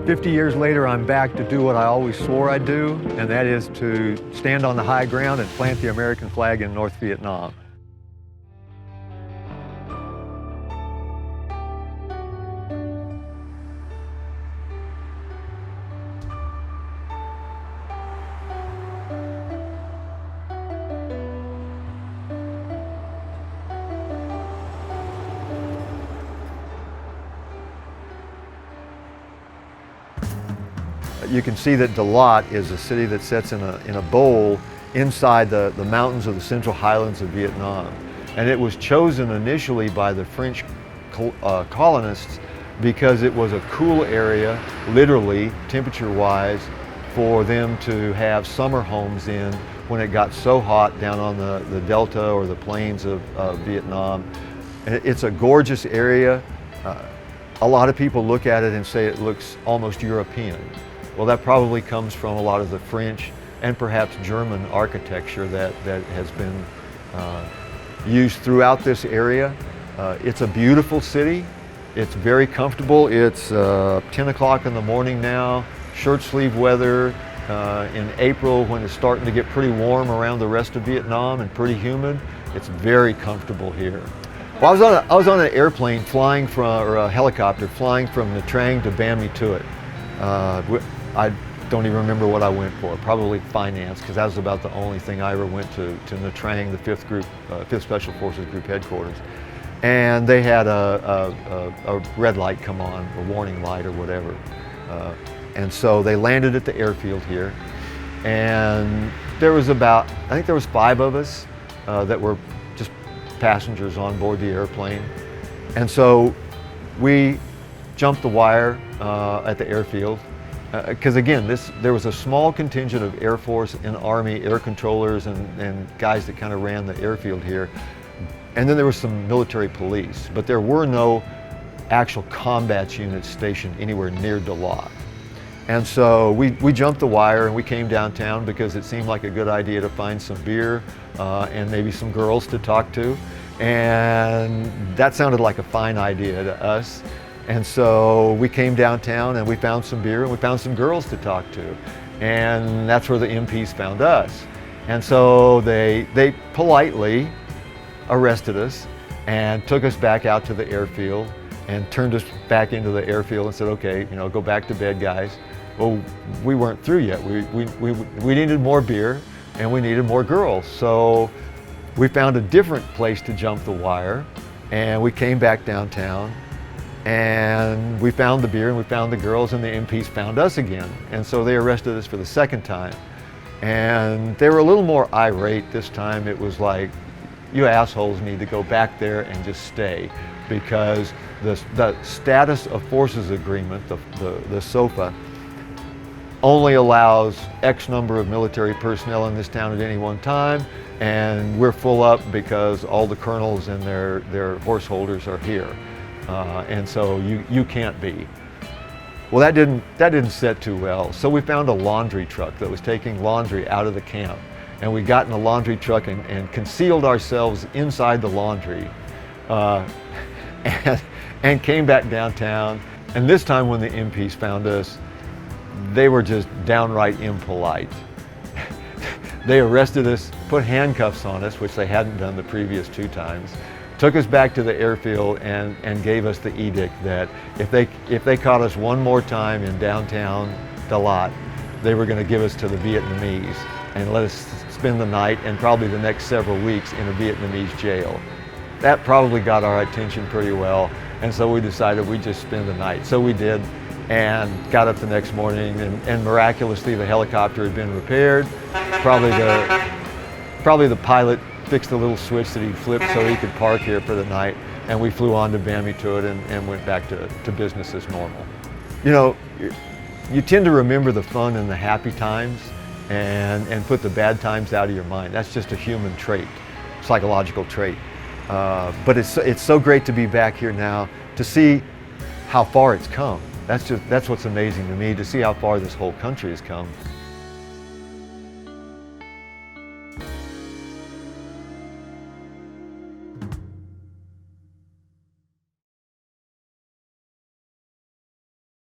50 years later, I'm back to do what I always swore I'd do, and that is to stand on the high ground and plant the American flag in North Vietnam. You can see that Dalat is a city that sits in a bowl inside the mountains of the Central Highlands of Vietnam. And it was chosen initially by the French colonists because it was a cool area, literally, temperature-wise, for them to have summer homes in when it got so hot down on the delta or the plains of Vietnam. It's a gorgeous area. A lot of people look at it and say it looks almost European. Well, that probably comes from a lot of the French and perhaps German architecture that has been used throughout this area. It's a beautiful city. It's very comfortable. It's 10 o'clock in the morning now, shirt sleeve weather in April when it's starting to get pretty warm around the rest of Vietnam and pretty humid. It's very comfortable here. Well, I was on an airplane flying from, or a helicopter flying from Nha Trang to Ban My Thuot. I don't even remember what I went for, probably finance, because that was about the only thing I ever went to Nha Trang, the 5th Special Forces Group headquarters. And they had a red light come on, a warning light or whatever. And so they landed at the airfield here. And there was I think there was 5 of us that were just passengers on board the airplane. And so we jumped the wire at the airfield. Because again, there was a small contingent of Air Force and Army air controllers and guys that kind of ran the airfield here. And then there was some military police, but there were no actual combat units stationed anywhere near Dalat. And so we jumped the wire and we came downtown because it seemed like a good idea to find some beer and maybe some girls to talk to. And that sounded like a fine idea to us. And so we came downtown and we found some beer and we found some girls to talk to. And that's where the MPs found us. And so they politely arrested us and took us back out to the airfield and turned us back into the airfield and said, okay, go back to bed, guys. Well, we weren't through yet. We needed more beer and we needed more girls. So we found a different place to jump the wire and we came back downtown. And we found the beer and we found the girls and the MPs found us again. And so they arrested us for the second time. And they were a little more irate this time. It was like, you assholes need to go back there and just stay because the status of forces agreement, the SOFA, only allows X number of military personnel in this town at any one time. And we're full up because all the colonels and their horse holders are here. And so you can't be. Well, that didn't set too well. So we found a laundry truck that was taking laundry out of the camp. And we got in a laundry truck and concealed ourselves inside the laundry and came back downtown. And this time when the MPs found us, they were just downright impolite. They arrested us, put handcuffs on us, which they hadn't done the previous 2 times. Took us back to the airfield and gave us the edict that if they caught us one more time in downtown Dalat, they were going to give us to the Vietnamese and let us spend the night and probably the next several weeks in a Vietnamese jail. That probably got our attention pretty well, and so we decided we'd just spend the night. So we did, and got up the next morning, and miraculously the helicopter had been repaired. Probably the pilot fixed a little switch that he flipped so he could park here for the night, and we flew on to Ban My Thuot and went back to business as normal. You tend to remember the fun and the happy times and put the bad times out of your mind. That's just a human trait, psychological trait. But it's so great to be back here now to see how far it's come. That's what's amazing to me, to see how far this whole country has come.